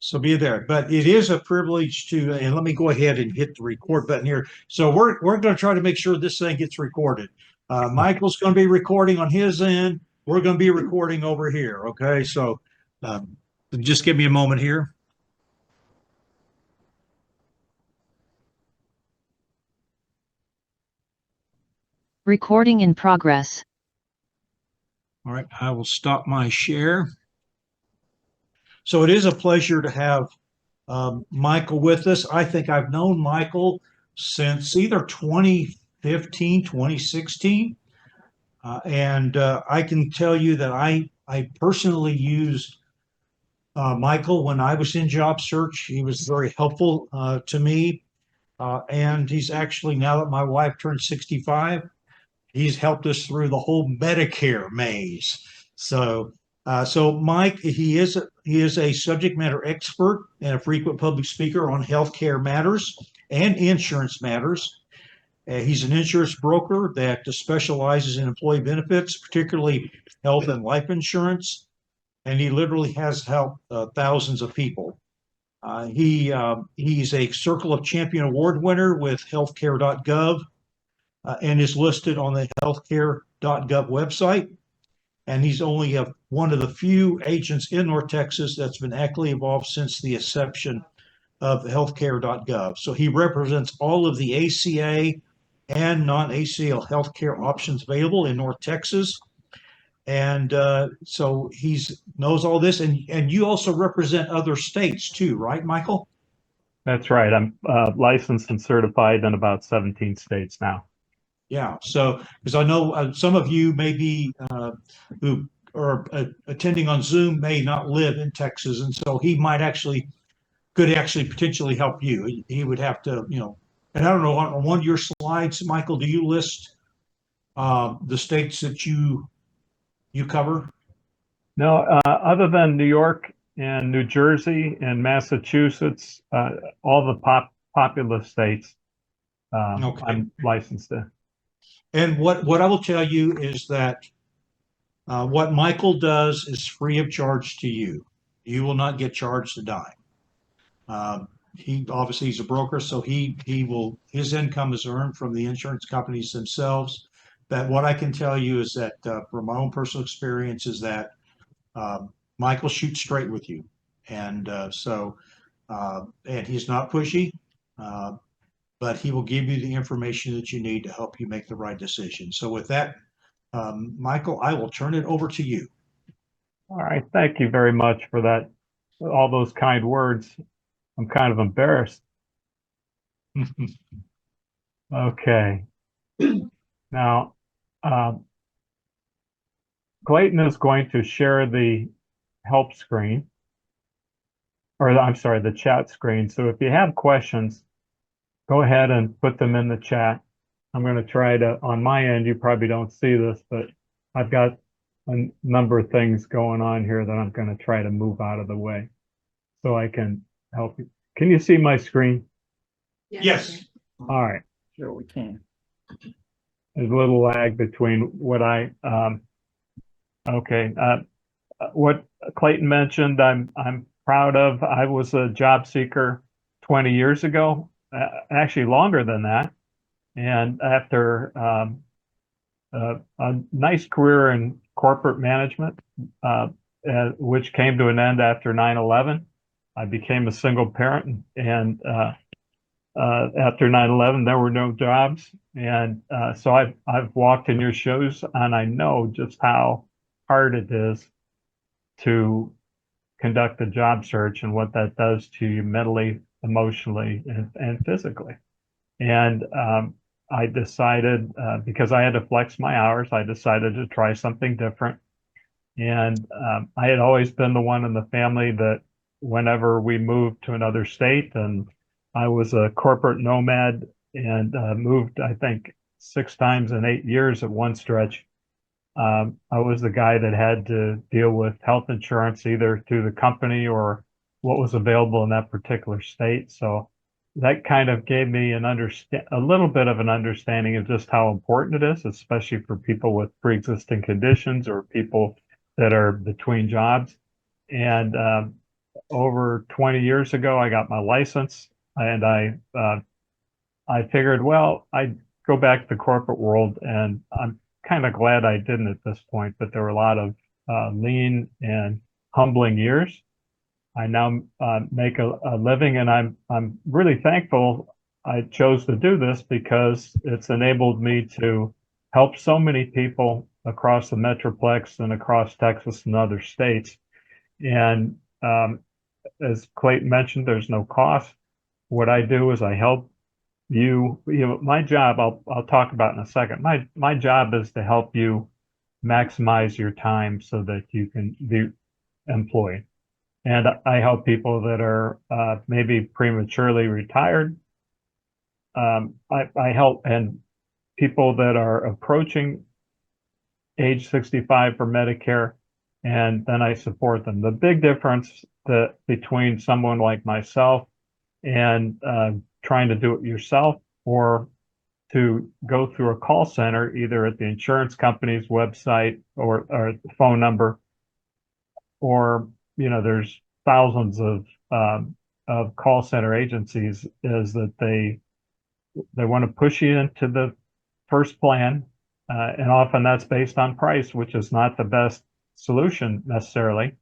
So be there. But it is a privilege to, and let me go ahead and hit the record button here. So we're going to try to make sure this thing gets recorded. Michael's going to be recording on his end. We're going to be recording over here. Okay. So just give me a moment here. Recording in progress. All right. I will stop my share. So it is a pleasure to have Michael with us. I think I've known Michael since either 2015, 2016. And I can tell you that I personally used Michael when I was in job search. He was very helpful to me. And he's actually, now that my wife turned 65, he's helped us through the whole Medicare maze. So Mike, he is a subject matter expert and a frequent public speaker on healthcare matters and insurance matters. He's an insurance broker that specializes in employee benefits, particularly health and life insurance, and he literally has helped thousands of people. He's a Circle of Champion Award winner with healthcare.gov and is listed on the healthcare.gov website. And he's only one of the few agents in North Texas that's been actively involved since the inception of healthcare.gov. So he represents all of the ACA and non-ACL healthcare options available in North Texas. And so he knows all this. And you also represent other states too, right, Michael? That's right. I'm licensed and certified in about 17 states now. Yeah. So, because I know some of you maybe who are attending on Zoom may not live in Texas. And so he could actually potentially help you. He would have to, and I don't know, on one of your slides, Michael, do you list the states that you cover? No, other than New York and New Jersey and Massachusetts, all the populous states, Okay. I'm licensed in. And what I will tell you is that what Michael does is free of charge to you. You will not get charged a dime. He obviously, he's a broker, so his income is earned from the insurance companies themselves. But what I can tell you is that from my own personal experience is that Michael shoots straight with you, and and he's not pushy, but he will give you the information that you need to help you make the right decision. So with that, Michael, I will turn it over to you. All right, thank you very much for that, all those kind words. I'm kind of embarrassed. Okay. Now, Clayton is going to share the help screen, or I'm sorry, the chat screen. So if you have questions, go ahead and put them in the chat. I'm going to try to, on my end, you probably don't see this, but I've got a number of things going on here that I'm going to try to move out of the way so I can help you. Can you see my screen? Yes. All right. Sure, we can. There's a little lag between what what Clayton mentioned, I'm proud of. I was a job seeker 20 years ago, actually longer than that. And after a nice career in corporate management, which came to an end after 9/11, I became a single parent, and after 9/11, there were no jobs, and so I've walked in your shoes, and I know just how hard it is to conduct a job search and what that does to you mentally, emotionally, and physically. And I decided, because I had to flex my hours, I decided to try something different. And I had always been the one in the family that whenever we moved to another state, and I was a corporate nomad and moved, I think, 6 times in 8 years at one stretch. I was the guy that had to deal with health insurance either through the company or what was available in that particular state. So that kind of gave me a little bit of an understanding of just how important it is, especially for people with pre-existing conditions or people that are between jobs. And over 20 years ago, I got my license, and I figured, well, I'd go back to the corporate world, and I'm kind of glad I didn't at this point. But there were a lot of lean and humbling years. I now make a living, and I'm really thankful I chose to do this because it's enabled me to help so many people across the Metroplex and across Texas and other states. And as Clayton mentioned, there's no cost. What I do is I help my job, I'll talk about in a second. My job is to help you maximize your time so that you can be employed. And I help people that are maybe prematurely retired. I help and people that are approaching age 65 for Medicare, and then I support them. The big difference between someone like myself and trying to do it yourself or to go through a call center, either at the insurance company's website or phone number, or there's thousands of call center agencies, is that they want to push you into the first plan, and often that's based on price, which is not the best solution necessarily.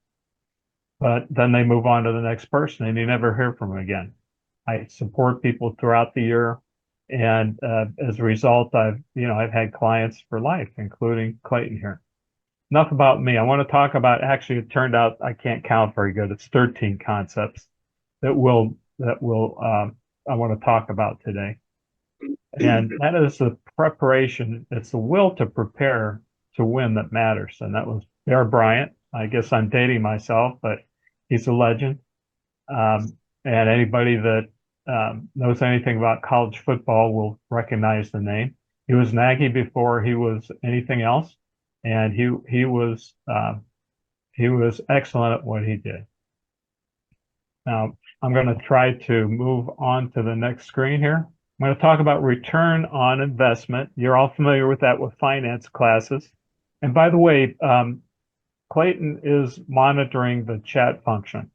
But then they move on to the next person, and you never hear from them again. I support people throughout the year, and as a result, I've had clients for life, including Clayton here. Enough about me. I want to talk about, actually, it turned out I can't count very good. It's 13 concepts that I want to talk about today. And that is the preparation. It's the will to prepare to win that matters. And that was Bear Bryant. I guess I'm dating myself, but he's a legend. And anybody that knows anything about college football will recognize the name. He was an Aggie before he was anything else, and he was excellent at what he did. Now I'm going to try to move on to the next screen here. I'm going to talk about return on investment. You're all familiar with that with finance classes. And by the way, Clayton is monitoring the chat function.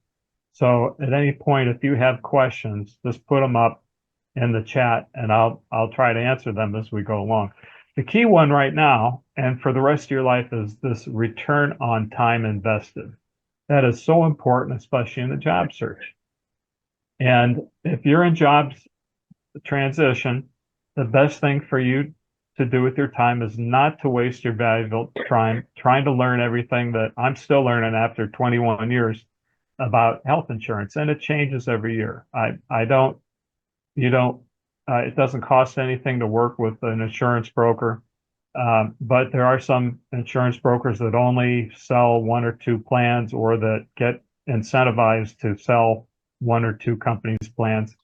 So at any point, if you have questions, just put them up in the chat, and I'll try to answer them as we go along. The key one right now, and for the rest of your life, is this return on time invested. That is so important, especially in the job search. And if you're in jobs transition, the best thing for you to do with your time is not to waste your valuable time trying to learn everything that I'm still learning after 21 years about health insurance, and it changes every year. It doesn't cost anything to work with an insurance broker, but there are some insurance brokers that only sell one or two plans, or that get incentivized to sell one or two companies' plans.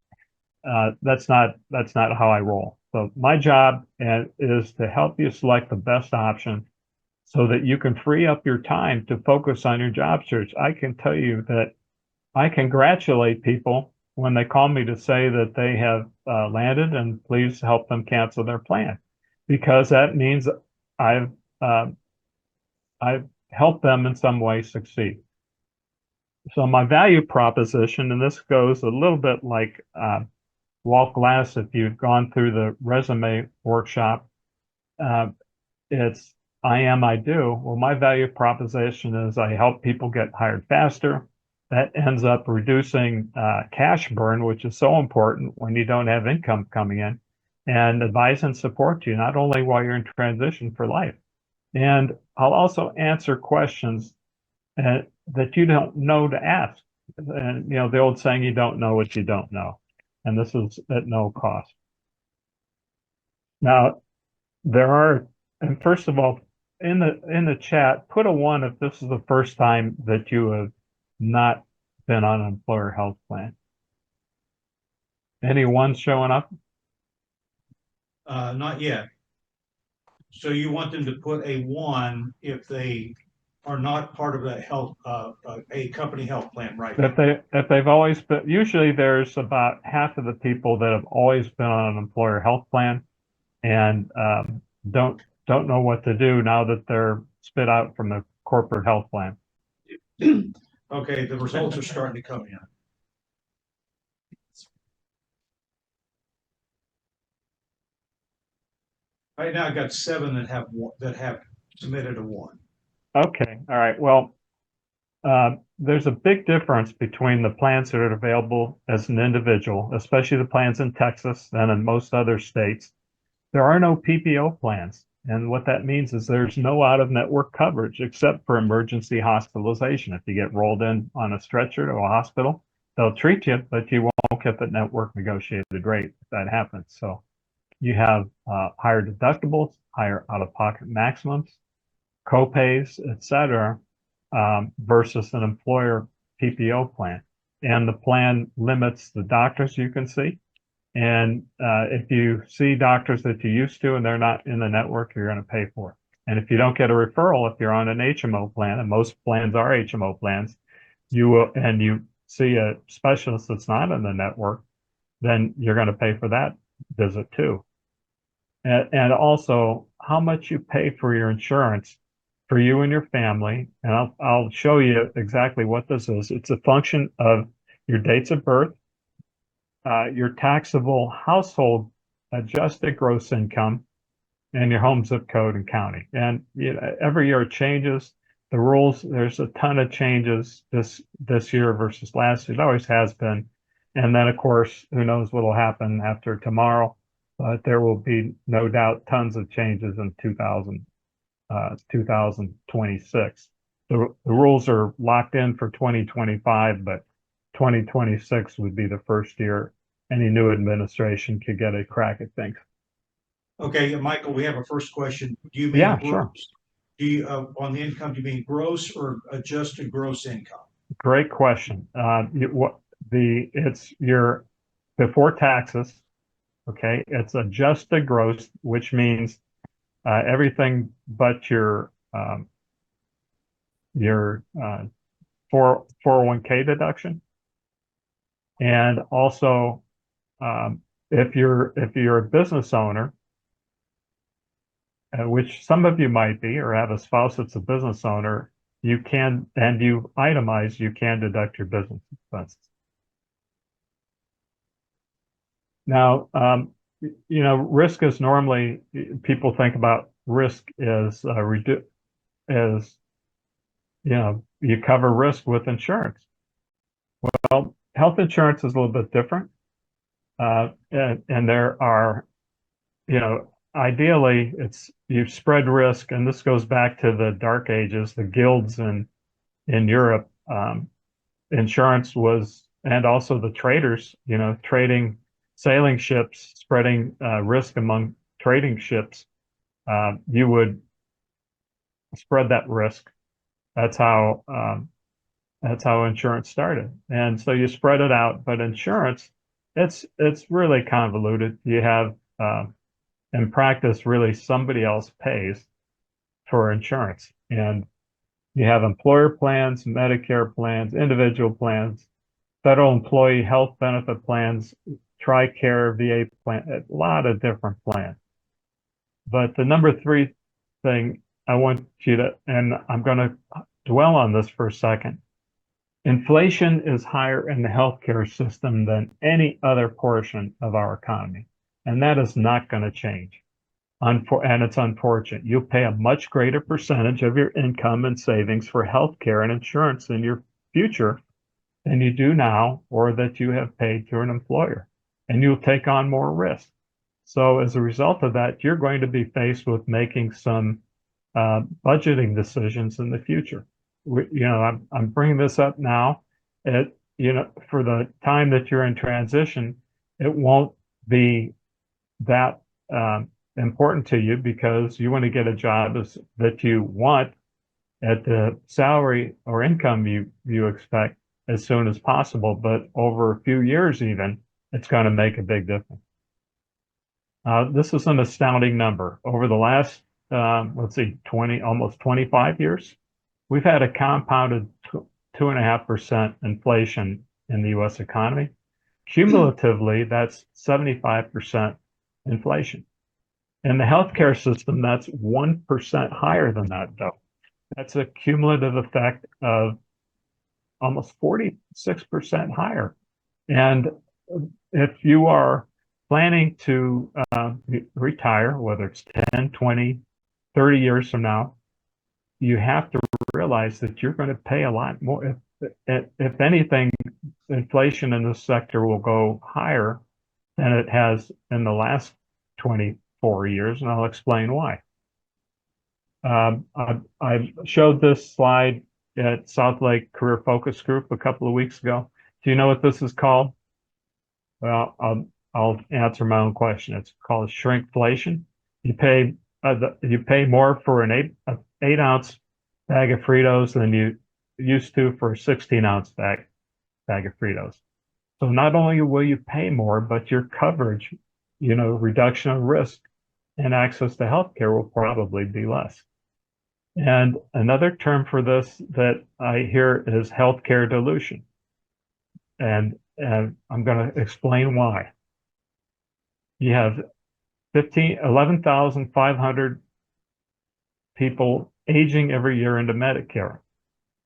That's not how I roll. So my job is to help you select the best option so that you can free up your time to focus on your job search. I can tell you that I congratulate people when they call me to say that they have landed, and please help them cancel their plan, because that means I've helped them in some way succeed. So my value proposition, and this goes a little bit like Walt Glass, if you've gone through the resume workshop, it's I am, I do. Well, my value proposition is I help people get hired faster. That ends up reducing cash burn, which is so important when you don't have income coming in, and advise and support you, not only while you're in transition for life. And I'll also answer questions that you don't know to ask. And, the old saying, you don't know what you don't know. And this is at no cost. Now, and first of all, in the chat, put a 1 if this is the first time that you have not been on an employer health plan. Any ones showing up? Not yet. So you want them to put a 1 if they are not part of that health, a company health plan, right? If they've always been, usually there's about half of the people that have always been on an employer health plan and don't know what to do now that they're spit out from the corporate health plan. Okay, the results are starting to come in. Right now, I've got 7 that have submitted a 1. Okay, all right. Well, there's a big difference between the plans that are available as an individual, especially the plans in Texas and in most other states. There are no PPO plans. And what that means is there's no out-of-network coverage except for emergency hospitalization. If you get rolled in on a stretcher to a hospital, they'll treat you, but you won't get the network negotiated rate if that happens. So you have higher deductibles, higher out-of-pocket maximums, co-pays, et cetera, versus an employer PPO plan. And the plan limits the doctors you can see. And if you see doctors that you used to and they're not in the network, you're going to pay for it. And if you don't get a referral, if you're on an HMO plan, and most plans are HMO plans, you will, and you see a specialist that's not in the network, then you're going to pay for that visit too. And also how much you pay for your insurance for you and your family. And I'll show you exactly what this is. It's a function of your dates of birth, your taxable household adjusted gross income, and your home zip code and county. And every year it changes. The rules, there's a ton of changes this year versus last year. It always has been. And then, of course, who knows what will happen after tomorrow. But there will be no doubt tons of changes in 2026. The rules are locked in for 2025, but 2026 would be the first year any new administration could get a crack at things. Okay, Michael, we have a first question. Do you mean Yeah, gross? sure. Do you on the income? Do you mean gross or adjusted gross income? Great question. It's your before taxes. Okay, it's adjusted gross, which means everything but your 401k deduction, and also if you're a business owner, which some of you might be, or have a spouse that's a business owner, you can, and you itemize, you can deduct your business expenses. Now, risk is normally, people think about risk as you cover risk with insurance. Well, health insurance is a little bit different. And there are, ideally you spread risk, and this goes back to the dark ages, the guilds in Europe. Insurance was, and also the traders, trading sailing ships, spreading risk among trading ships. You would spread that risk. That's how insurance started. And so you spread it out, but insurance, it's really convoluted. You have in practice, really somebody else pays for insurance. And you have employer plans, Medicare plans, individual plans, federal employee health benefit plans, TRICARE, VA plan, a lot of different plans. But the number 3 thing I want you to, and I'm going to dwell on this for a second. Inflation is higher in the healthcare system than any other portion of our economy. And that is not going to change. And it's unfortunate. You pay a much greater percentage of your income and savings for healthcare and insurance in your future than you do now, or that you have paid to an employer. And you'll take on more risk. So as a result of that, you're going to be faced with making some budgeting decisions in the future. I'm bringing this up now. For the time that you're in transition, it won't be that important to you, because you want to get a job that you want at the salary or income you expect as soon as possible. But over a few years even, it's going to make a big difference. This is an astounding number. Over the last, 20, almost 25 years, we've had a compounded 2.5% inflation in the U.S. economy. Cumulatively, that's 75% inflation. In the healthcare system, that's 1% higher than that, though. That's a cumulative effect of almost 46% higher. And if you are planning to retire, whether it's 10, 20, 30 years from now, you have to realize that you're going to pay a lot more. If anything, inflation in this sector will go higher than it has in the last 24 years, and I'll explain why. I showed this slide at South Lake Career Focus Group a couple of weeks ago. Do you know what this is called? Well, I'll answer my own question. It's called shrinkflation. You pay more for an 8-ounce bag of Fritos than you used to for a 16-ounce bag of Fritos. So not only will you pay more, but your coverage, reduction of risk and access to healthcare will probably be less. And another term for this that I hear is healthcare dilution. And I'm going to explain why. You have 11,500 people aging every year into Medicare.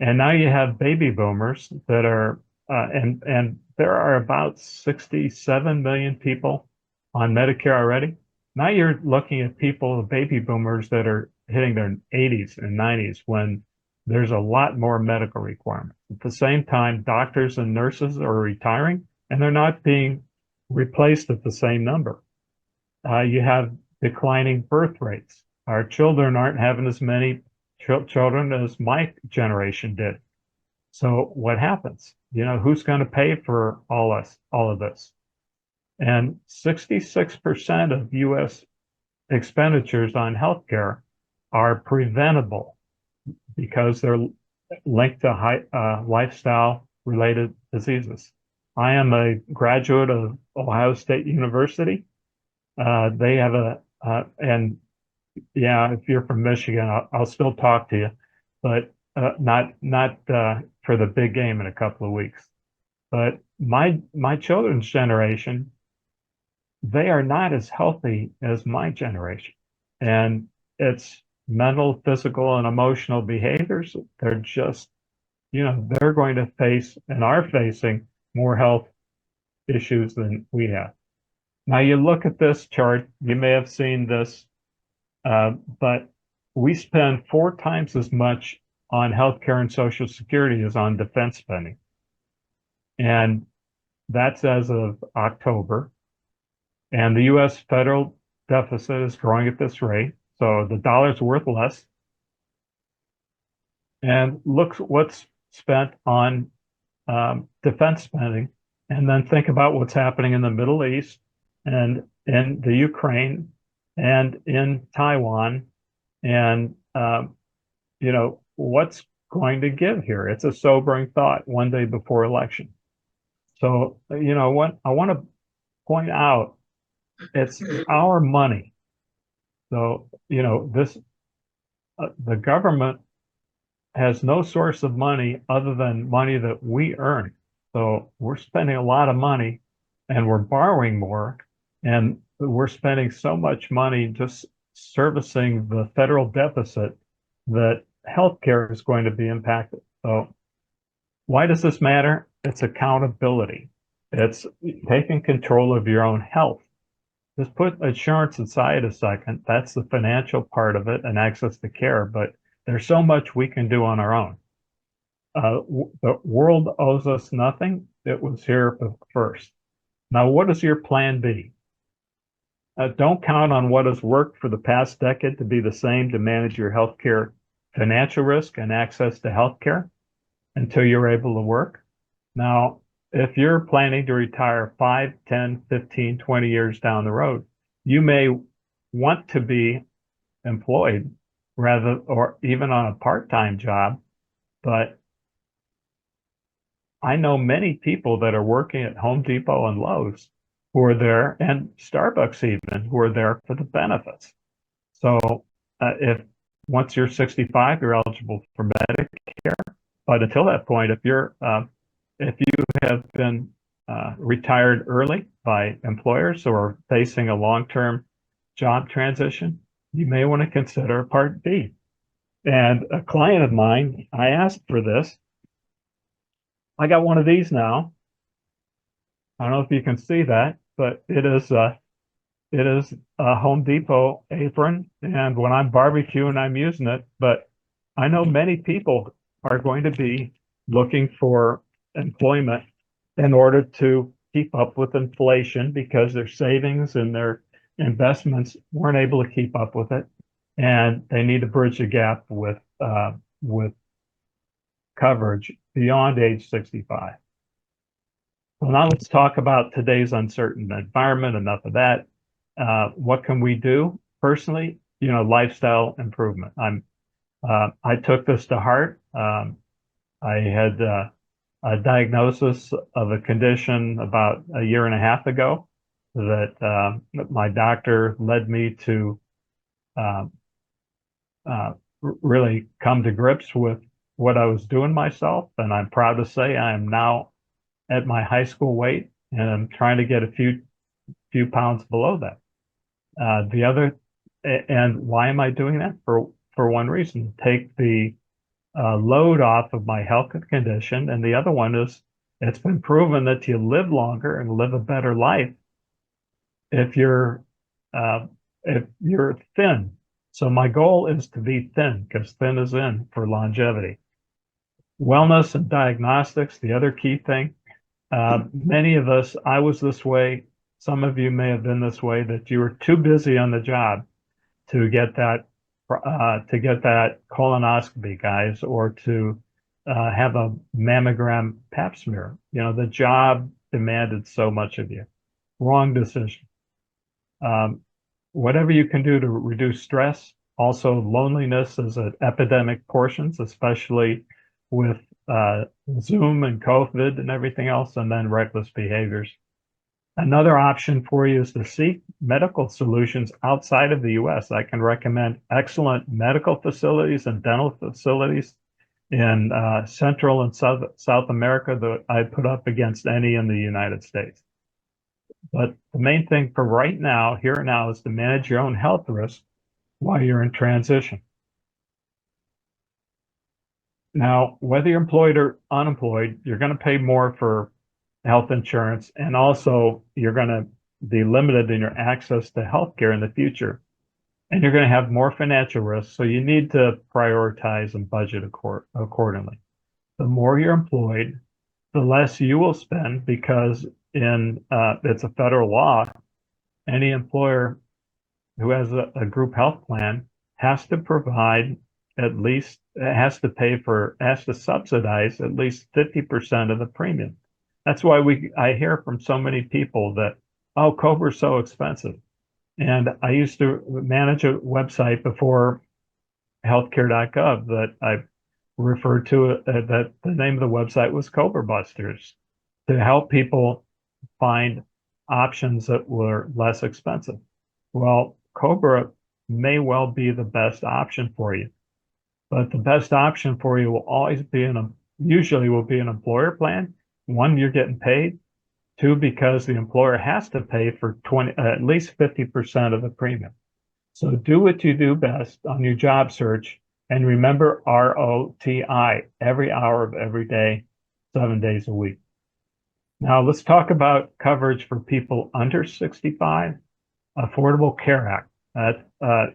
And now you have baby boomers that are, and there are about 67 million people on Medicare already. Now you're looking at people, baby boomers, that are hitting their 80s and 90s when there's a lot more medical requirements. At the same time, doctors and nurses are retiring and they're not being replaced at the same number. You have declining birth rates. Our children aren't having as many children as my generation did. So what happens? Who's going to pay for all of this? And 66% of U.S. expenditures on healthcare are preventable because they're linked to high lifestyle-related diseases. I am a graduate of Ohio State University. They have and yeah, if you're from Michigan, I'll still talk to you, but not for the big game in a couple of weeks. But my children's generation, they are not as healthy as my generation, and it's mental, physical, and emotional behaviors. They're just, they're going to face and are facing more health issues than we have. Now you look at this chart, you may have seen this, but we spend 4 times as much on healthcare and Social Security as on defense spending. And that's as of October. And the U.S. federal deficit is growing at this rate. So the dollar's worth less. And look what's spent on defense spending. And then think about what's happening in the Middle East and in the Ukraine and in Taiwan. And, what's going to give here? It's a sobering thought one day before election. So, what I want to point out, it's our money. So, the government has no source of money other than money that we earn. So we're spending a lot of money and we're borrowing more, and we're spending so much money just servicing the federal deficit that healthcare is going to be impacted. So why does this matter? It's accountability. It's taking control of your own health. Just put insurance aside a second. That's the financial part of it and access to care, but there's so much we can do on our own. The world owes us nothing. It was here first. Now, what is your plan B? Don't count on what has worked for the past decade to be the same to manage your healthcare financial risk and access to healthcare until you're able to work. Now, if you're planning to retire 5, 10, 15, 20 years down the road, you may want to be employed or even on a part-time job. But I know many people that are working at Home Depot and Lowe's who are there, and Starbucks even, who are there for the benefits. So if once you're 65, you're eligible for Medicare. But until that point, if you have been retired early by employers or facing a long-term job transition, you may want to consider Part B. And a client of mine, I asked for this, I got one of these now. I don't know if you can see that, but it is a Home Depot apron, and when I'm barbecuing, I'm using it. But I know many people are going to be looking for employment in order to keep up with inflation because their savings and their investments weren't able to keep up with it, and they need to bridge the gap with coverage beyond age 65. Well, now let's talk about today's uncertain environment. Enough of that. What can we do personally? Lifestyle improvement. I took this to heart. I had a diagnosis of a condition about a year and a half ago that my doctor led me to uh, really come to grips with what I was doing myself. And I'm proud to say I am now at my high school weight, and I'm trying to get a few pounds below that. And why am I doing that? For one reason, take the load off of my health condition, and the other one is it's been proven that you live longer and live a better life if you're thin. So my goal is to be thin because thin is in for longevity. Wellness and diagnostics, the other key thing. Many of us, I was this way. Some of you may have been this way, that you were too busy on the job to get that colonoscopy, guys, or to have a mammogram pap smear. The job demanded so much of you. Wrong decision. Whatever you can do to reduce stress. Also, loneliness is an epidemic portions, especially with Zoom and COVID and everything else, and then reckless behaviors. Another option for you is to seek medical solutions outside of the U.S. I can recommend excellent medical facilities and dental facilities in Central and South America that I'd put up against any in the United States. But the main thing for right now, here and now, is to manage your own health risk while you're in transition. Now, whether you're employed or unemployed, you're going to pay more for health insurance, and also you're going to be limited in your access to healthcare in the future, and you're going to have more financial risk. So you need to prioritize and budget accordingly. The more you're employed, the less you will spend, because it's a federal law. Any employer who has a group health plan has to provide has to subsidize at least 50% of the premium. That's why I hear from so many people that, oh, COBRA's so expensive. And I used to manage a website before healthcare.gov that I referred to that the name of the website was Cobra Busters, to help people find options that were less expensive. Well, Cobra may well be the best option for you, but the best option for you will always be usually will be an employer plan. One, you're getting paid. Two, because the employer has to pay for at least 50% of the premium. So do what you do best on your job search, and remember ROTI, every hour of every day, 7 days a week. Now let's talk about coverage for people under 65. Affordable Care Act. That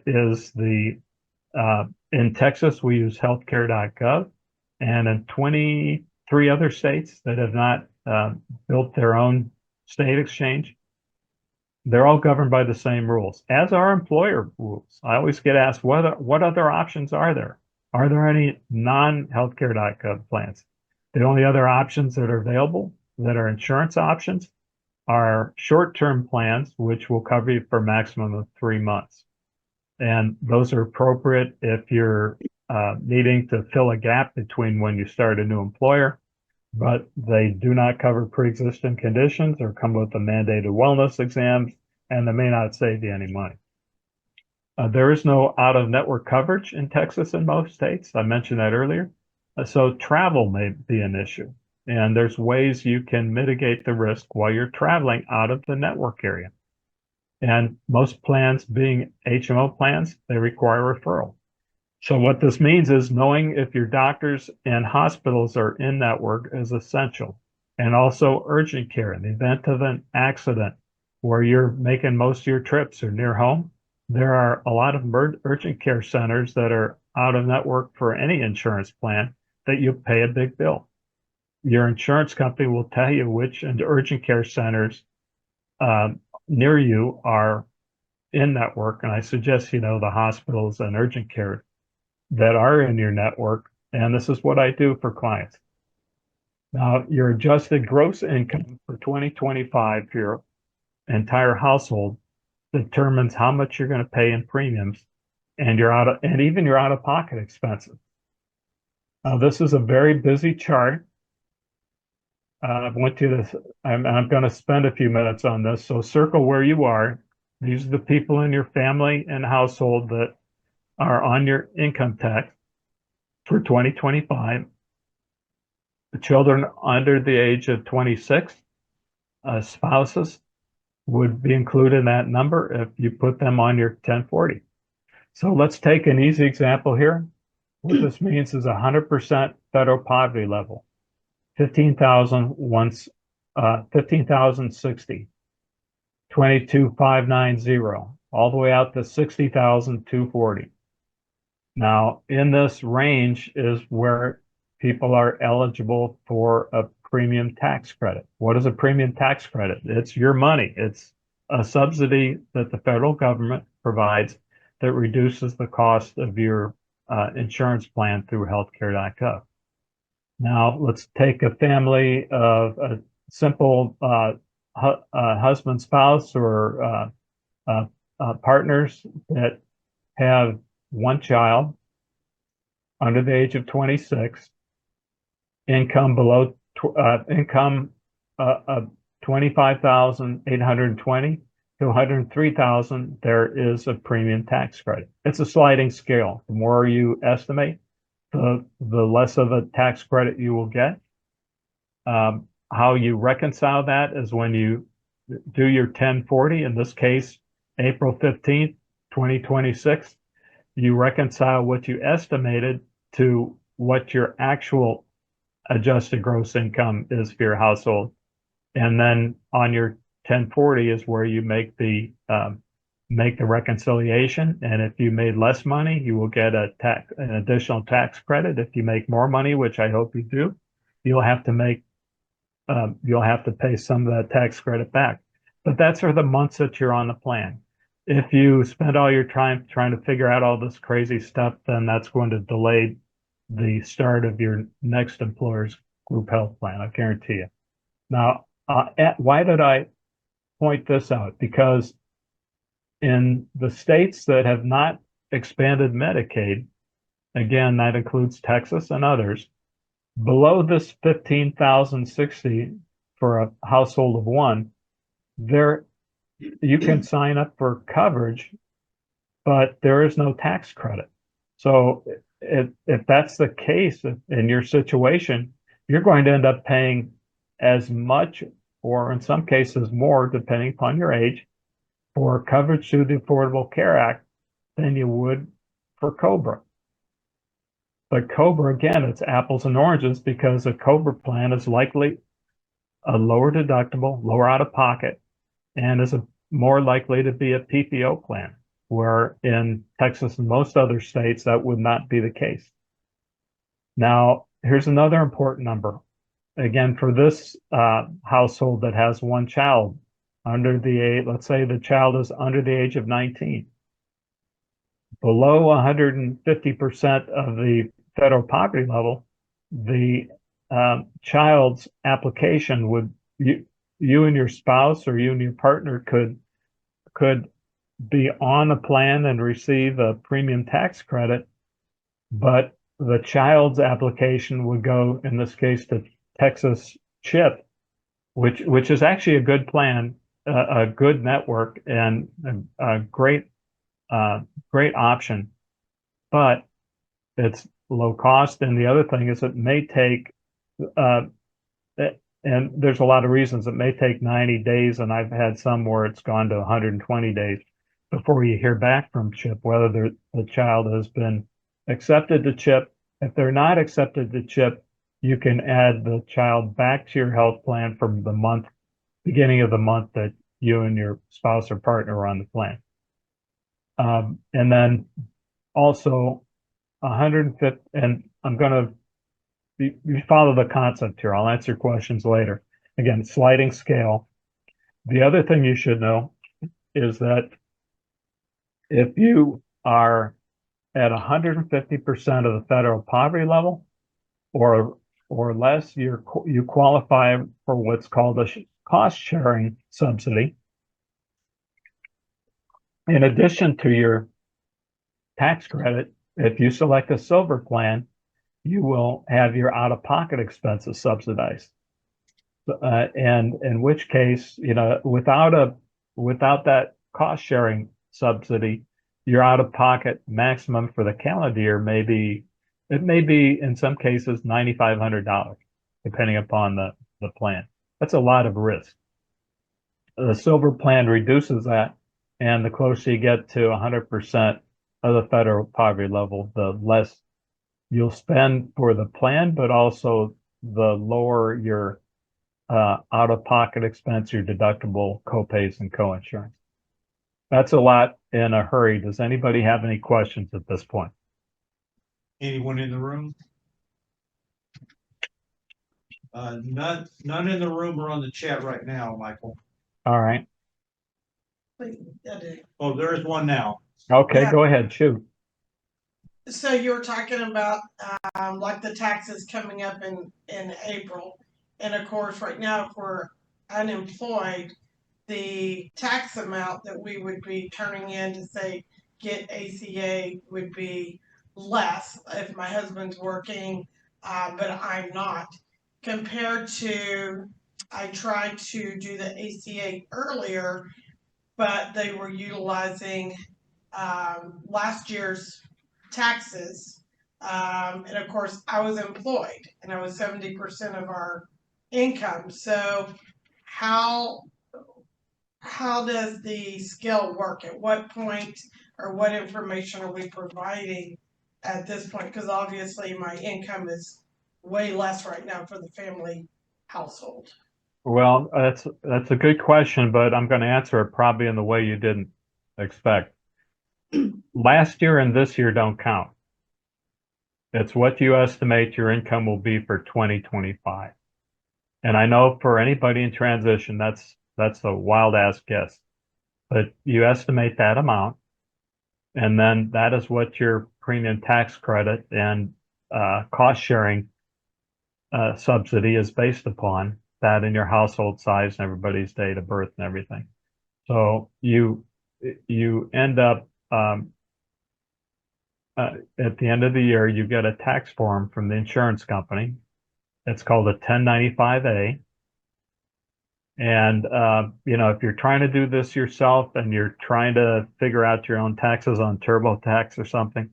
is in Texas, we use healthcare.gov, and in 23 other states that have not built their own state exchange, they're all governed by the same rules, as are employer rules. I always get asked, what other options are there? Are there any non-healthcare.gov plans? The only other options that are available that are insurance options are short-term plans, which will cover you for a maximum of 3 months. And those are appropriate if you're needing to fill a gap between when you start a new employer, but they do not cover pre-existing conditions or come with the mandated wellness exams, and they may not save you any money. There is no out-of-network coverage in Texas and most states. I mentioned that earlier. So travel may be an issue, and there's ways you can mitigate the risk while you're traveling out of the network area. And most plans, being HMO plans, they require referral. So what this means is knowing if your doctors and hospitals are in network is essential. And also urgent care in the event of an accident where you're making most of your trips or near home. There are a lot of urgent care centers that are out of network for any insurance plan that you pay a big bill. Your insurance company will tell you which urgent care centers near you are in network. And I suggest you know the hospitals and urgent care that are in your network. And this is what I do for clients. Now, your adjusted gross income for 2025 for your entire household determines how much you're going to pay in premiums and even your out-of-pocket expenses. Now, this is a very busy chart. I went to this. I'm going to spend a few minutes on this. So circle where you are. These are the people in your family and household that are on your income tax for 2025. The children under the age of 26, spouses would be included in that number if you put them on your 1040. So let's take an easy example here. What this means is 100% federal poverty level, 15,060, 22,590, all the way out to 60,240. Now, in this range is where people are eligible for a premium tax credit. What is a premium tax credit? It's your money. It's a subsidy that the federal government provides that reduces the cost of your insurance plan through healthcare.gov. Now, let's take a family of a simple husband, spouse, or partners that have one child under the age of 26, income below income of 25,820 to 103,000. There is a premium tax credit. It's a sliding scale. The more you estimate, the less of a tax credit you will get. How you reconcile that is when you do your 1040, in this case, April 15th, 2026, you reconcile what you estimated to what your actual adjusted gross income is for your household. And then on your 1040 is where you make the reconciliation. And if you made less money, you will get an additional tax credit. If you make more money, which I hope you do, you'll have to pay some of that tax credit back. But that's for the months that you're on the plan. If you spend all your time trying to figure out all this crazy stuff, then that's going to delay the start of your next employer's group health plan, I guarantee you. Now, why did I point this out? Because in the states that have not expanded Medicaid, again, that includes Texas and others, below this 15,060 for a household of one, there you can sign up for coverage, but there is no tax credit. So if that's the case in your situation, you're going to end up paying as much, or in some cases more, depending upon your age, for coverage through the Affordable Care Act than you would for COBRA. But COBRA, again, it's apples and oranges, because a COBRA plan is likely a lower deductible, lower out of pocket, and is more likely to be a PPO plan, where in Texas and most other states that would not be the case. Now, here's another important number. Again, for this household that has one child under the age, let's say the child is under the age of 19, below 150% of the federal poverty level, the child's application would, you and your spouse or you and your partner could be on a plan and receive a premium tax credit, but the child's application would go, in this case, to Texas CHIP, which is actually a good plan, a good network, and a great option, but it's low cost. And the other thing is it may take, and there's a lot of reasons, it may take 90 days, and I've had some where it's gone to 120 days before you hear back from CHIP whether the child has been accepted the CHIP. If they're not accepted the CHIP, you can add the child back to your health plan from the beginning of the month that you and your spouse or partner are on the plan. And then also 150, and I'm going to you follow the concept here. I'll answer questions later. Again, sliding scale. The other thing you should know is that if you are at 150% of the federal poverty level or less, you qualify for what's called a cost sharing subsidy. In addition to your tax credit, if you select a silver plan, you will have your out-of-pocket expenses subsidized. And in which case, without that cost sharing subsidy, your out-of-pocket maximum for the calendar year may be in some cases $9,500, depending upon the plan. That's a lot of risk. The silver plan reduces that, and the closer you get to 100% of the federal poverty level, the less you'll spend for the plan, but also the lower your out-of-pocket expense, your deductible, copays, and coinsurance. That's a lot in a hurry. Does anybody have any questions at this point? Anyone in the room? None in the room or on the chat right now, Michael. All right. Oh, there is one now. Okay, Yeah. go ahead, shoot. So you were talking about like the taxes coming up in April. And of course, right now, if we're unemployed, the tax amount that we would be turning in to say get ACA would be less if my husband's working, but I'm not. Compared to, I tried to do the ACA earlier, but they were utilizing last year's taxes. And of course, I was employed and I was 70% of our income. So how does the scale work? At what point or what information are we providing at this point? Because obviously my income is way less right now for the family household. Well, that's a good question, but I'm going to answer it probably in the way you didn't expect. Last year and this year don't count. It's what you estimate your income will be for 2025. And I know for anybody in transition, that's a wild ass guess, but you estimate that amount, and then that is what your premium tax credit and cost sharing subsidy is based upon, that in your household size and everybody's date of birth and everything. So you end up at the end of the year, you get a tax form from the insurance company. It's called a 1095-A. And, if you're trying to do this yourself and you're trying to figure out your own taxes on TurboTax or something,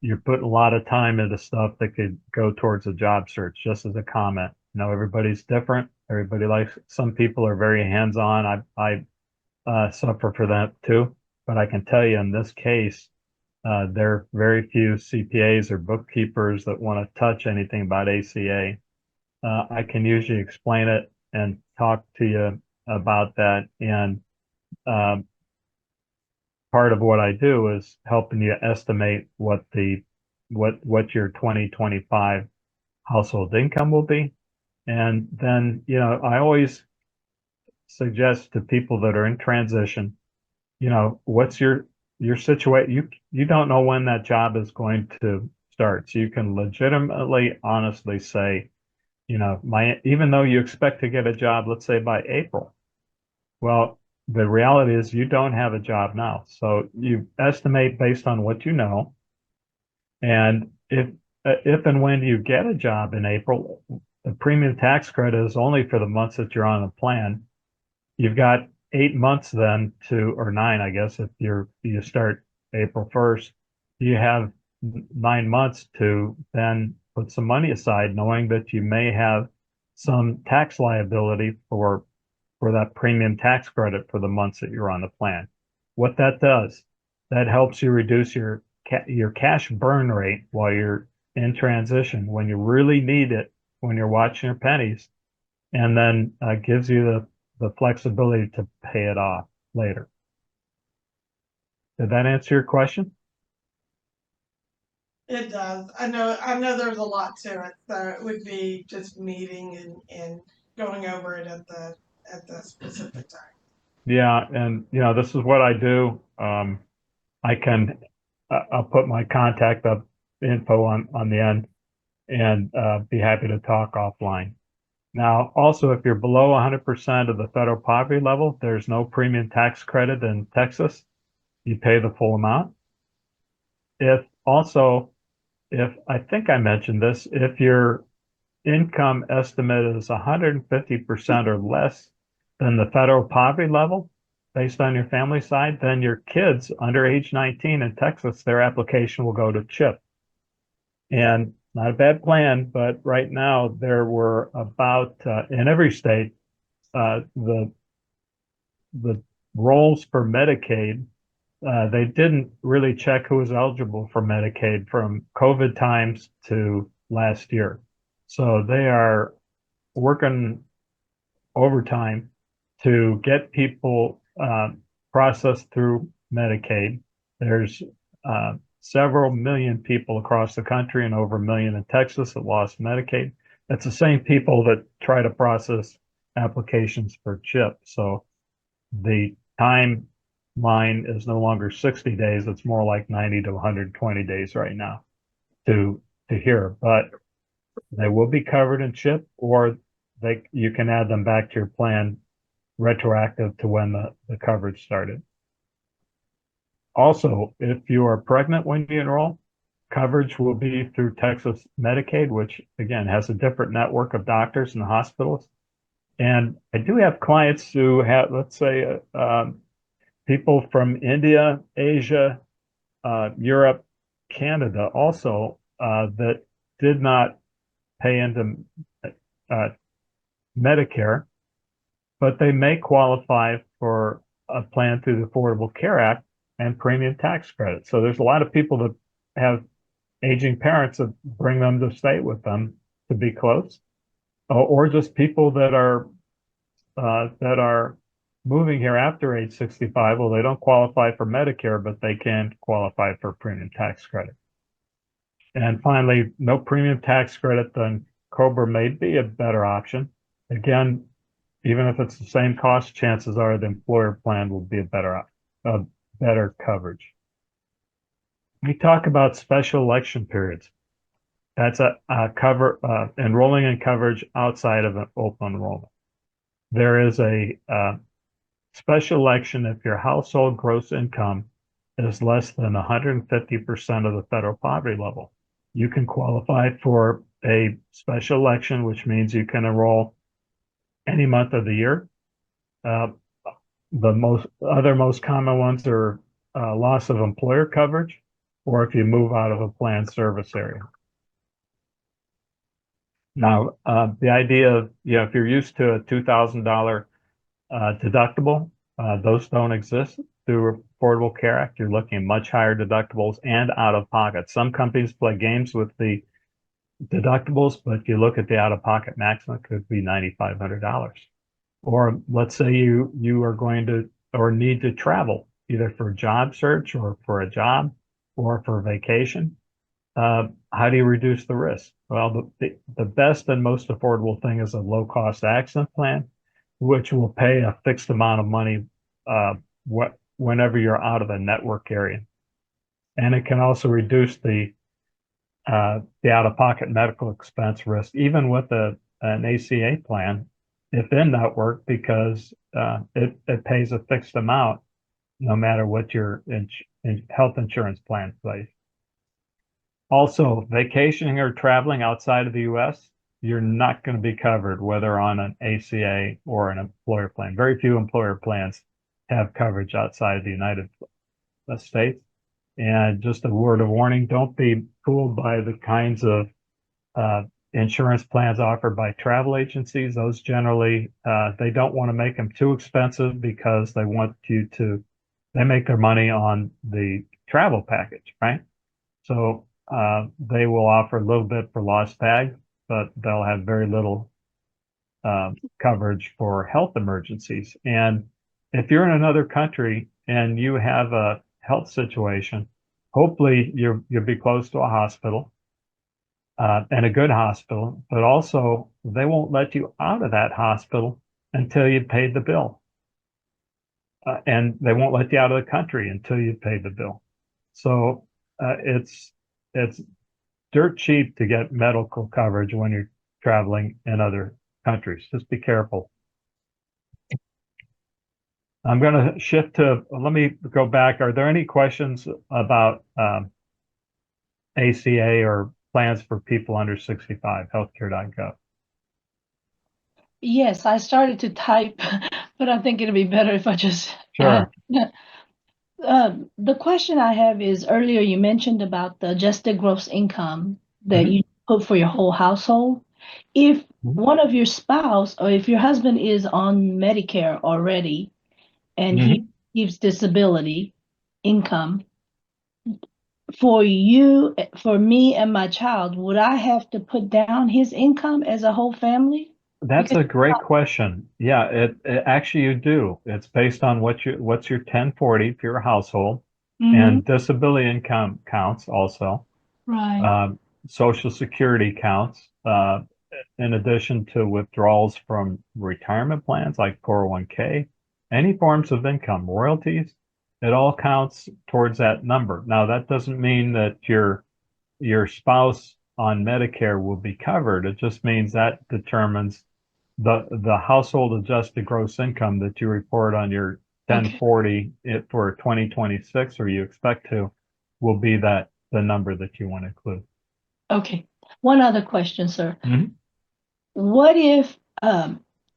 you're putting a lot of time into stuff that could go towards a job search, just as a comment. Everybody's different. Everybody likes, some people are very hands-on. I suffer for that too. But I can tell you in this case, there are very few CPAs or bookkeepers that want to touch anything about ACA. I can usually explain it and talk to you about that. And part of what I do is helping you estimate what your 2025 household income will be. And then, I always suggest to people that are in transition, what's your situation? You don't know when that job is going to start. So you can legitimately, honestly say, even though you expect to get a job, let's say by April, well, the reality is you don't have a job now. So you estimate based on what you know. And if and when you get a job in April, the premium tax credit is only for the months that you're on the plan. You've got 8 months then or 9, I guess, if you start April 1st, you have 9 months to then put some money aside, knowing that you may have some tax liability for that premium tax credit for the months that you're on the plan. What that does, that helps you reduce your your cash burn rate while you're in transition, when you really need it, when you're watching your pennies, and then gives you the flexibility to pay it off later. Did that answer your question? It does. I know there's a lot to it, so it would be just meeting and going over it at the specific time. Yeah, and this is what I do. I'll put my contact up info on the end and be happy to talk offline. Now, also, if you're below 100% of the federal poverty level, there's no premium tax credit in Texas. You pay the full amount. If I think I mentioned this, if your income estimate is 150% or less than the federal poverty level, based on your family side, then your kids under age 19 in Texas, their application will go to CHIP. And not a bad plan, but right now there were about, in every state, the rolls for Medicaid, they didn't really check who was eligible for Medicaid from COVID times to last year. So they are working overtime to get people processed through Medicaid. There's several million people across the country and over 1 million in Texas that lost Medicaid. That's the same people that try to process applications for CHIP. So the timeline is no longer 60 days. It's more like 90 to 120 days right now to hear. But they will be covered in CHIP, or you can add them back to your plan retroactive to when the coverage started. Also, if you are pregnant when you enroll, coverage will be through Texas Medicaid, which again has a different network of doctors and hospitals. And I do have clients who have, let's say, people from India, Asia, Europe, Canada also that did not pay into Medicare, but they may qualify for a plan through the Affordable Care Act and premium tax credit. So there's a lot of people that have aging parents that bring them to stay with them to be close, or just people that are moving here after age 65. Well, they don't qualify for Medicare, but they can qualify for premium tax credit. And finally, no premium tax credit, then COBRA may be a better option. Again, even if it's the same cost, chances are the employer plan will be a better coverage. We talk about special election periods. That's enrolling in coverage outside of an open enrollment. There is a special election if your household gross income is less than 150% of the federal poverty level. You can qualify for a special election, which means you can enroll any month of the year. The most common ones are loss of employer coverage, or if you move out of a planned service area. Now, the idea of, if you're used to a $2,000 deductible, those don't exist through Affordable Care Act. You're looking at much higher deductibles and out of pocket. Some companies play games with the deductibles, but you look at the out of pocket maximum, it could be $9,500. Or let's say you are going to or need to travel either for a job search or for a job or for vacation. How do you reduce the risk? Well, the best and most affordable thing is a low cost accident plan, which will pay a fixed amount of money whenever you're out of a network area. And it can also reduce the out-of-pocket medical expense risk, even with an ACA plan, if in network, because it pays a fixed amount no matter what your health insurance plan plays. Also, vacationing or traveling outside of the U.S., you're not going to be covered whether on an ACA or an employer plan. Very few employer plans have coverage outside of the United States. And just a word of warning, don't be fooled by the kinds of insurance plans offered by travel agencies. Those generally, they don't want to make them too expensive because they want they make their money on the travel package, right? So they will offer a little bit for lost tag, but they'll have very little coverage for health emergencies. And if you're in another country and you have a health situation, hopefully you'll be close to a hospital and a good hospital, but also they won't let you out of that hospital until you've paid the bill. And they won't let you out of the country until you've paid the bill. So it's dirt cheap to get medical coverage when you're traveling in other countries. Just be careful. I'm going to shift to, let me go back. Are there any questions about ACA or plans for people under 65, healthcare.gov? Yes, I started to type, but I think it'll be better if I just Sure. The question I have is earlier you mentioned about the adjusted gross income that Mhm. you put for your whole household. If Mhm. one of your spouse or if your husband is on Medicare already and he gives disability income, for you, for me and my child, would I have to put down his income as a whole family? That's a great question. Yeah, it actually you do. It's based on what's your 1040 for your household, and disability income counts also. Right. Social Security counts, in addition to withdrawals from retirement plans like 401k, any forms of income, royalties, it all counts towards that number. Now, that doesn't mean that your spouse on Medicare will be covered. It just means that determines the household adjusted gross income that you report on your 1040 for 2026, or you expect to, will be the number that you want to include. Okay. One other question, sir. Mhm. What if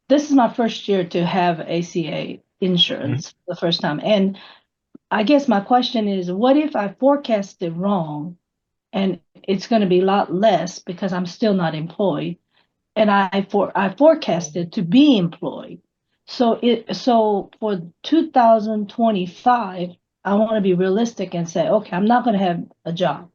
this is my first year to have ACA insurance the first time? And I guess my question is, what if I forecasted wrong and it's going to be a lot less because I'm still not employed, and I forecasted to be employed. So for 2025, I want to be realistic and say, okay, I'm not going to have a job.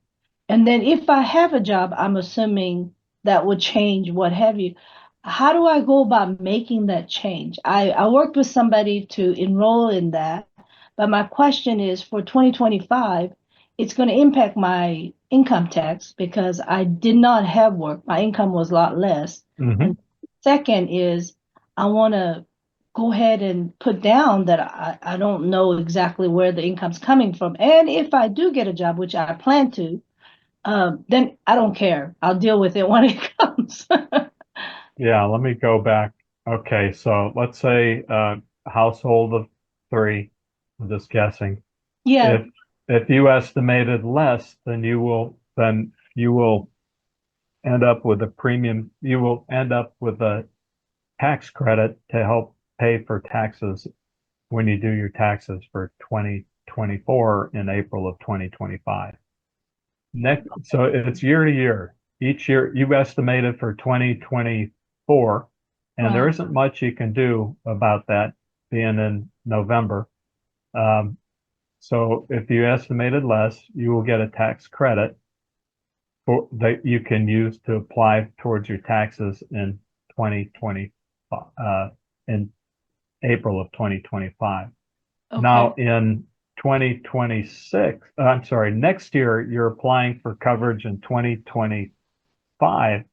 And then if I have a job, I'm assuming that would change what have you. How do I go about making that change? I worked with somebody to enroll in that, but my question is for 2025, it's going to impact my income tax because I did not have work. My income was a lot less. Mhm. And second is I want to go ahead and put down that I don't know exactly where the income's coming from. And if I do get a job, which I plan to, then I don't care. I'll deal with it when it comes. Yeah, let me go back. Okay, so let's say household of 3, I'm just guessing. Yeah. If you estimated less, then you will end up with a premium. You will end up with a tax credit to help pay for taxes when you do your taxes for 2024 in April of 2025. So it's year to year. Each year you estimated for 2024, and there Right. isn't much you can do about that being in November. So if you estimated less, you will get a tax credit that you can use to apply towards your taxes in 2020, in April of 2025. Okay. Now in 2026, I'm sorry, next year you're applying for coverage in 2025.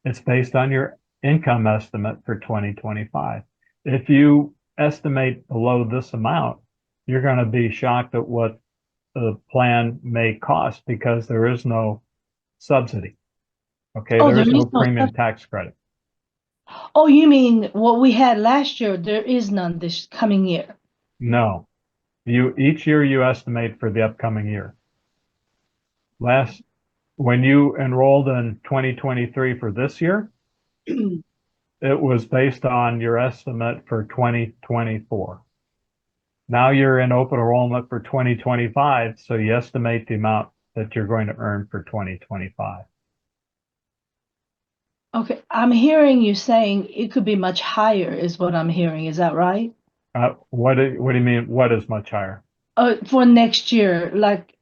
It's based on your income estimate for 2025. If you estimate below this amount, you're going to be shocked at what the plan may cost because there is no subsidy. Okay, Oh, there there is is no no premium tax credit. Oh, you mean what we had last year? There is none this coming year. No, each year you estimate for the upcoming year. When you enrolled in 2023 for this year, it was based on your estimate for 2024. Now you're in open enrollment for 2025, so you estimate the amount that you're going to earn for 2025. Okay, I'm hearing you saying it could be much higher, is what I'm hearing. Is that right? What do you mean? What is much higher? For next year, like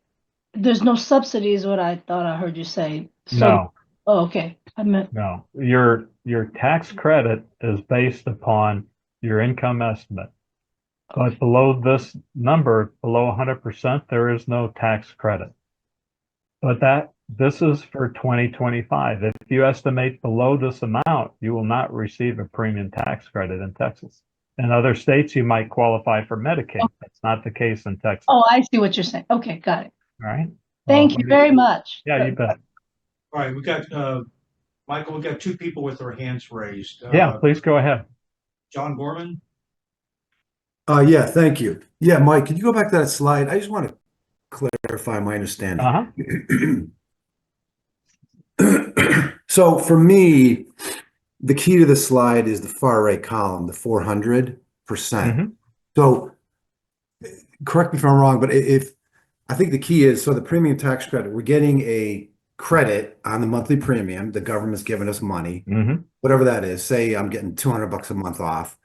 There's no subsidy is what I thought I heard you say. So, No, oh, okay. I meant, no. Your tax credit is based upon your income estimate. But below this number, below 100%, there is no tax credit. But this is for 2025. If you estimate below this amount, you will not receive a premium tax credit in Texas. In other states, you might qualify for Medicaid. That's not the case in Texas. oh, I see what you're saying. Okay, got it. All right. Thank you very much. Yeah, you bet. All right, we got Michael. We got two people with their hands raised. Yeah, please go ahead. John Gorman. Yeah, thank you. Yeah, Mike, could you go back to that slide? I just want to clarify my understanding. So for me, the key to the slide is the far right column, the 400%. So correct me if I'm wrong, but if I think the key is, so the premium tax credit, we're getting a credit on the monthly premium. The government's giving us money, whatever that is. Say I'm getting $200 a month off.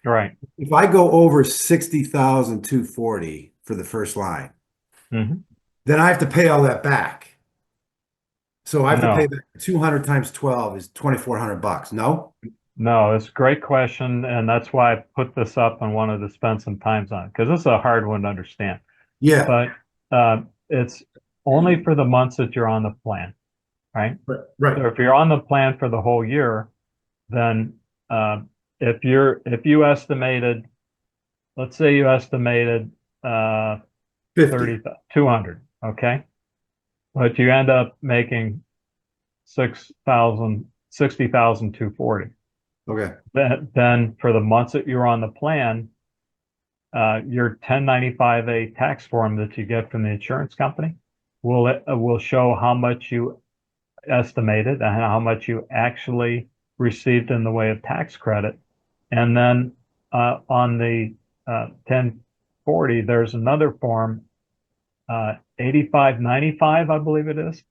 Right. If I go over 60,240 for the first line, then I have to pay all that back. So I have to pay back 200 times 12 is $2,400. No? No, it's a great question, and that's why I put this up and wanted to spend some time on it, because this is a hard one to understand. Yeah. But it's only for the months that you're on the plan, right? Right. So if you're on the plan for the whole year, then if you estimated, let's say you estimated 200, okay? But you end up making 60,240. Okay. Then for the months that you're on the plan, your 1095-A tax form that you get from the insurance company will show how much you estimated and how much you actually received in the way of tax credit. And then on the 1040, there's another form, 8595, I believe it is,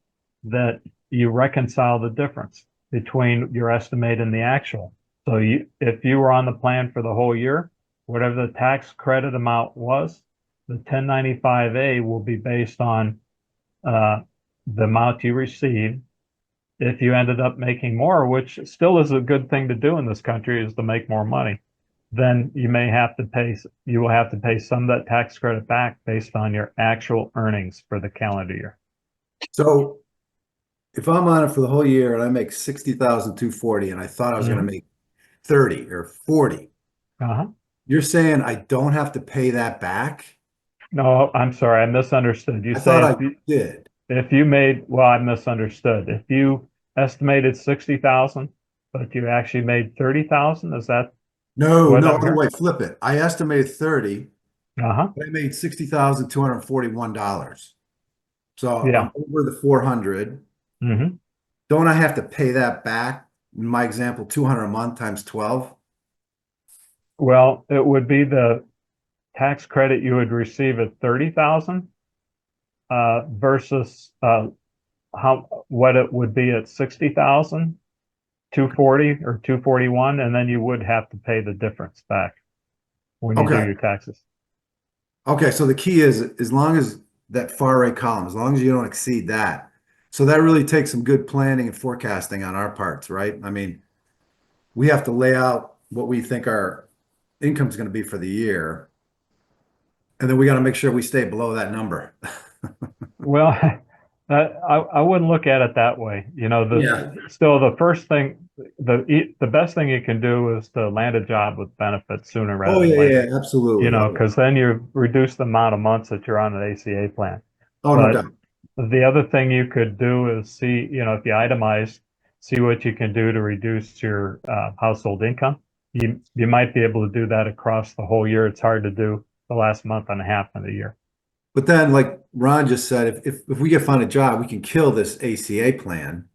that you reconcile the difference between your estimate and the actual. So if you were on the plan for the whole year, whatever the tax credit amount was, the 1095-A will be based on the amount you received. If you ended up making more, which still is a good thing to do in this country, is to make more money, then you will have to pay some of that tax credit back based on your actual earnings for the calendar year. So if I'm on it for the whole year and I make 60,240 and I thought I was going to make 30 or 40, you're saying I don't have to pay that back? No, I'm sorry, I misunderstood. I thought I did. If you made, well, I misunderstood. If you estimated 60,000, but you actually made 30,000, is that? No, other way, flip it. I estimated 30, but I made $60,241. So I'm over the 400. Don't I have to pay that back? In my example, 200 a month times 12? Well, it would be the tax credit you would receive at 30,000 versus what it would be at 60,000, 240 or 241, and then you would have to pay the difference back when you do your taxes. Okay, so the key is, as long as that far right column, as long as you don't exceed that. So that really takes some good planning and forecasting on our parts, right? I mean, we have to lay out what we think our income is going to be for the year. And then we got to make sure we stay below that number. Well, I wouldn't look at it that way. Still the first thing, the best thing you can do is to land a job with benefits sooner rather than later. Yeah, absolutely. Because then you reduce the amount of months that you're on an ACA plan. Oh, no doubt. The other thing you could do is see, if you itemize, see what you can do to reduce your household income. You might be able to do that across the whole year. It's hard to do the last month and a half of the year. But then, like Ron just said, if we get find a job, we can kill this ACA plan.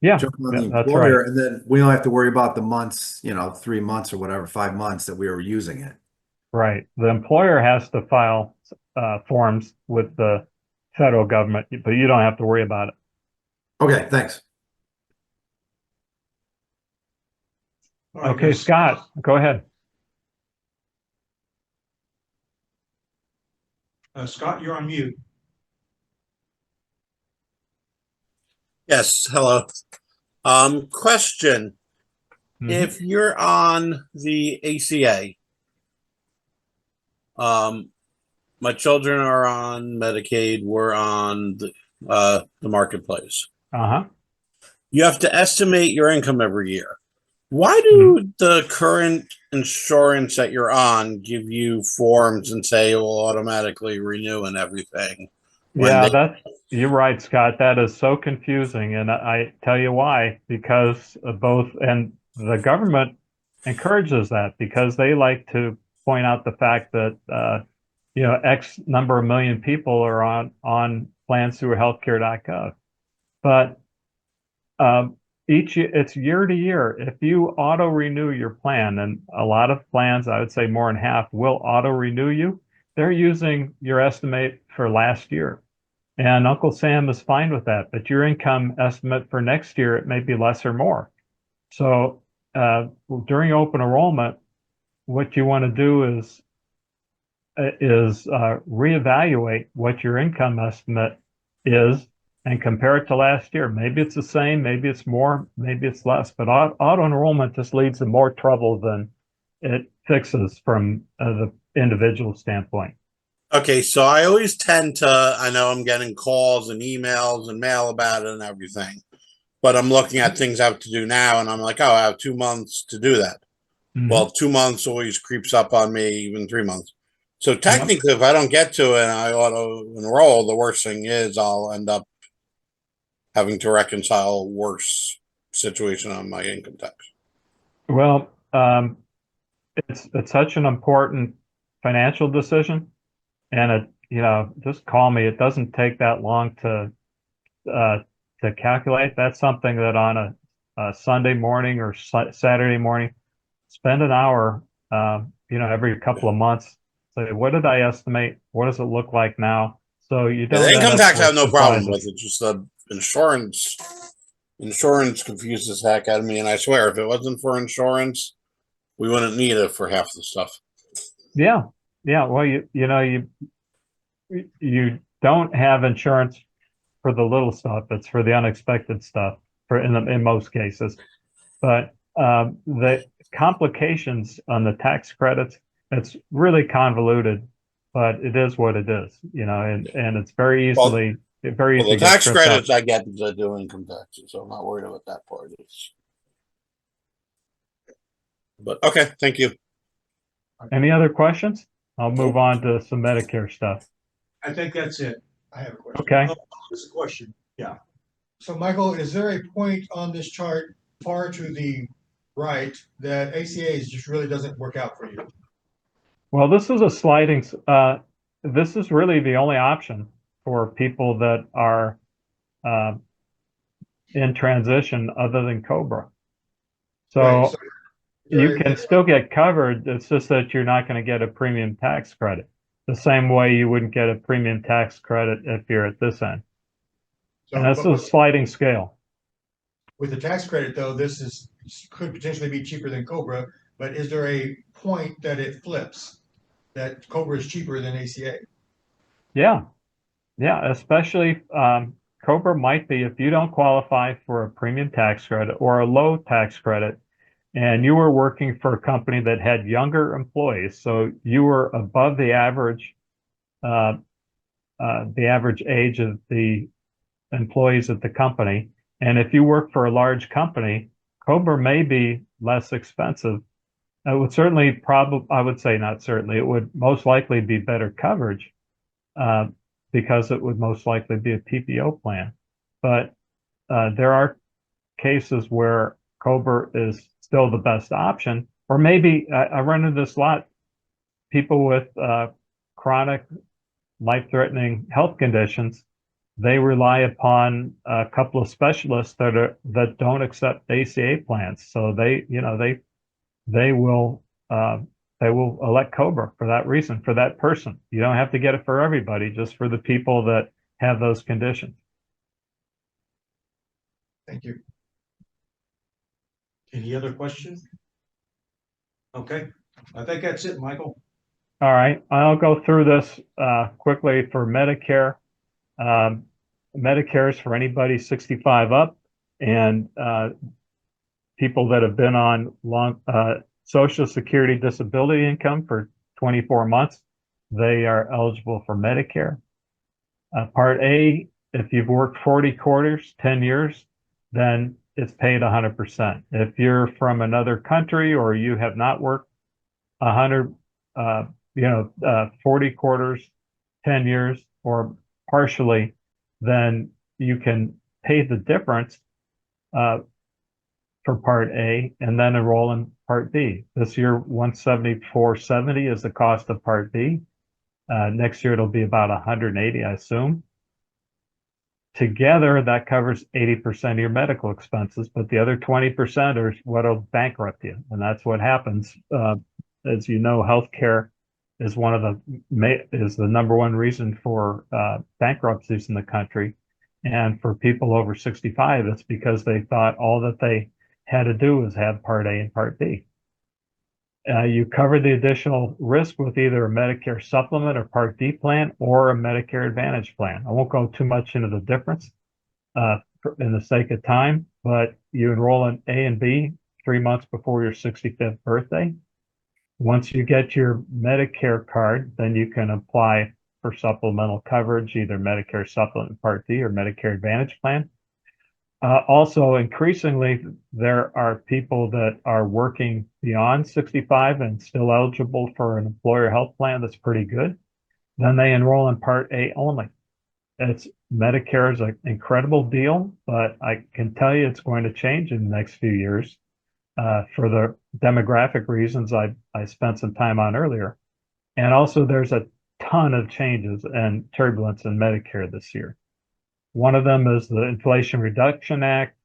Yeah, jump on the that's employer, right. and then we don't have to worry about the months, 3 months or whatever, 5 months that we were using it. Right. The employer has to file forms with the federal government, but you don't have to worry about it. Okay, thanks. Okay, Scott, go ahead. Scott, you're on mute. Yes, hello. Question. Mhm. If you're on the ACA, my children are on Medicaid, we're on the marketplace. Uh-huh. You have to estimate your income every year. Why Mhm. do the current insurance that you're on give you forms and say it will automatically renew and everything? When Yeah, you're right, Scott. That is so confusing, and I tell you why. Because of both, and the government encourages that because they like to point out the fact that X number of million people are on plans through healthcare.gov. But it's year to year. If you auto renew your plan, and a lot of plans, I would say more than half, will auto renew you, they're using your estimate for last year. And Uncle Sam is fine with that, but your income estimate for next year, it may be less or more. So during open enrollment, what you want to do is reevaluate what your income estimate is and compare it to last year. Maybe it's the same, maybe it's more, maybe it's less, but auto enrollment just leads to more trouble than it fixes from the individual standpoint. Okay, so I always tend to, I know I'm getting calls and emails and mail about it and everything, but I'm looking at things I have to do now and I'm like, oh, I have 2 months to do that. Mhm. Well, 2 months always creeps up on me, even 3 months. So Yep. technically, if I don't get to it and I auto enroll, the worst thing is I'll end up having to reconcile a worse situation on my income tax. Well, it's such an important financial decision, and just call me. It doesn't take that long uh, to calculate. That's something that on a Sunday morning or Saturday morning, spend an hour, every couple of months. Say, what did I estimate? What does it look like now? So you Yeah, the don't end income up tax I have with no problem with. surprises. It's just the insurance. Insurance confuses the heck out of me, and I swear, if it wasn't for insurance, we wouldn't need it for half the stuff. Yeah, yeah. Well, you don't have insurance for the little stuff. It's for the unexpected stuff in most cases. But the complications on the tax credits, it's really convoluted, but it is what it is, and it's very Well, very easy the to get tax tripped up. credits I get because I do income taxes, so I'm not worried about that part. But okay, thank you. Any other questions? I'll move on to some Medicare stuff. I think that's it. I have a question. Okay. Oh, there's a question. Yeah. So Michael, is there a point on this chart far to the right that ACA just really doesn't work out for you? Well, this is a sliding. This is really the only option for people that are uh, in transition other than Cobra. So Right, so you can still get covered. It's just that you're not going to get a premium tax credit the same way you wouldn't get a premium tax credit if you're at this end. And that's a sliding scale. with the tax credit though, could potentially be cheaper than Cobra, but is there a point that it flips, that Cobra is cheaper than ACA? Yeah, yeah, especially Cobra might be if you don't qualify for a premium tax credit or a low tax credit, and you were working for a company that had younger employees, so you were above uh, the average age of the employees at the company. And if you work for a large company, Cobra may be less expensive. It would certainly I would say not certainly, it would most likely be better coverage uh, because it would most likely be a PPO plan. But there are cases where Cobra is still the best option, or maybe I run into this a lot. People with chronic life-threatening health conditions, they rely upon a couple of specialists that don't accept ACA plans. So they will elect Cobra for that reason, for that person. You don't have to get it for everybody, just for the people that have those conditions. Thank you. Any other questions? Okay. I think that's it, Michael. All right, I'll go through this quickly for Medicare. Medicare is for anybody 65 up, and people that have been on long Social Security disability income for 24 months, they are eligible for Medicare. Part A, if you've worked 40 quarters, 10 years, then it's paid 100%. If you're from another country or you have not worked 40 quarters, 10 years, or partially, then you can pay the difference for Part A and then enroll in Part B. This year, $174.70 is the cost of Part B. Next year, it'll be about $180, I assume. Together, that covers 80% of your medical expenses, but the other 20% are what'll bankrupt you, and that's what happens. As you know, healthcare is the number one reason for bankruptcies in the country, and for people over 65, it's because they thought all that they had to do was have Part A and Part B. You cover the additional risk with either a Medicare supplement or Part D plan or a Medicare Advantage plan. I won't go too much into the difference in the sake of time, but you enroll in A and B 3 months before your 65th birthday. Once you get your Medicare card, then you can apply for supplemental coverage, either Medicare Supplement Part D or Medicare Advantage plan. Also, increasingly, there are people that are working beyond 65 and still eligible for an employer health plan that's pretty good. Then they enroll in Part A only. Medicare is an incredible deal, but I can tell you it's going to change in the next few years for the demographic reasons I spent some time on earlier. And also, there's a ton of changes and turbulence in Medicare this year. One of them is the Inflation Reduction Act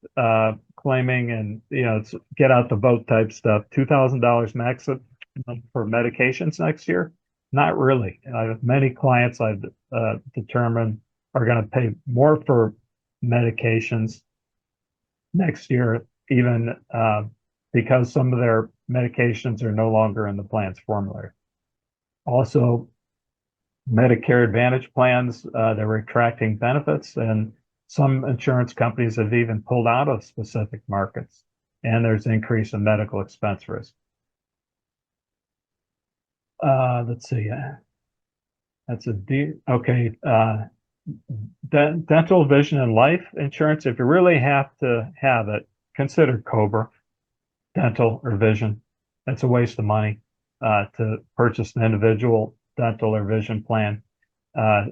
claiming, and it's get out the vote type stuff, $2,000 max for medications next year. Not really. I have many clients I've determined are going to pay more for medications next year, even because some of their medications are no longer in the plan's formulary. Also, Medicare Advantage plans, they're retracting benefits, and some insurance companies have even pulled out of specific markets, and there's an increase in medical expense risk. Let's see. That's okay. Dental, vision, and life insurance. If you really have to have it, consider COBRA, dental, or vision. That's a waste of money to purchase an individual dental or vision plan.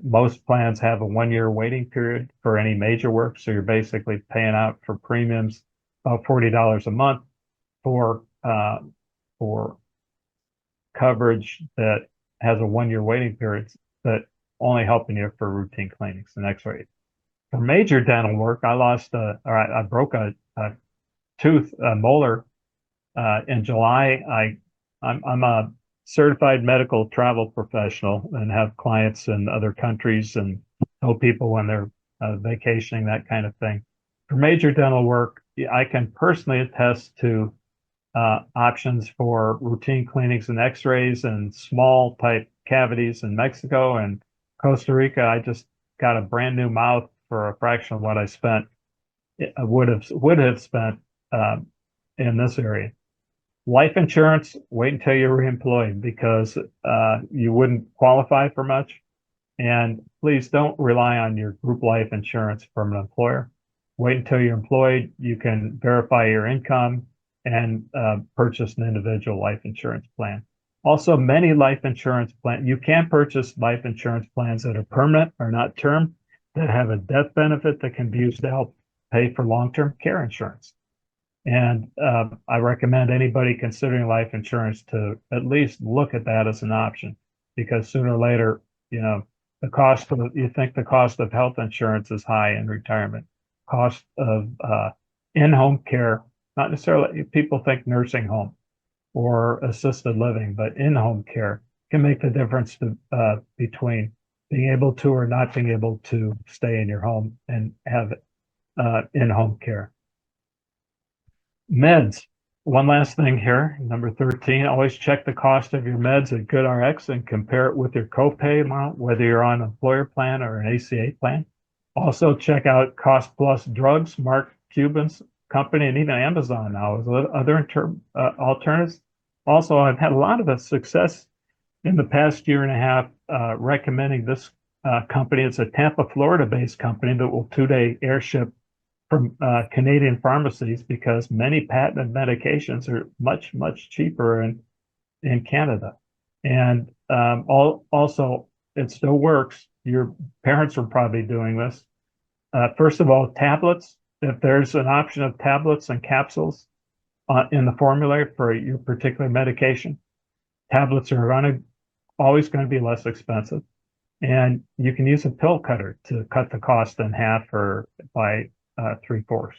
Most plans have a 1-year waiting period for any major work, so you're basically paying out for premiums about $40 a month for coverage that has a 1-year waiting period, but only helping you for routine cleanings and X-rays. For major dental work, I broke a tooth, a molar in July. I'm a certified medical travel professional and have clients in other countries and help people when they're vacationing, that kind of thing. For major dental work, I can personally attest to options for routine cleanings and X-rays and small type cavities in Mexico and Costa Rica. I just got a brand new mouth for a fraction of what I would have spent in this area. Life insurance, wait until you're reemployed because you wouldn't qualify for much. And please don't rely on your group life insurance from an employer. Wait until you're employed. You can verify your income and purchase an individual life insurance plan. Also, many life insurance plans, you can purchase life insurance plans that are permanent or not term, that have a death benefit that can be used to help pay for long-term care insurance. And I recommend anybody considering life insurance to at least look at that as an option, because sooner or later, you think the cost of health insurance is high in retirement. Cost of in-home care, not necessarily, people think nursing home or assisted living, but in-home care can make the difference between being able to or not being able to stay in your home and have in-home care. Meds. One last thing here, number 13, always check the cost of your meds at GoodRx and compare it with your copay amount, whether you're on an employer plan or an ACA plan. Also, check out Cost Plus Drugs, Mark Cuban's company, and even Amazon now as other alternatives. Also, I've had a lot of success in the past year and a half recommending this company. It's a Tampa, Florida-based company that will 2-day airship from Canadian pharmacies because many patented medications are much, much cheaper in Canada. And also, it still works. Your parents are probably doing this. First of all, tablets. If there's an option of tablets and capsules in the formulary for your particular medication, tablets are always going to be less expensive. And you can use a pill cutter to cut the cost in half or by 3/4.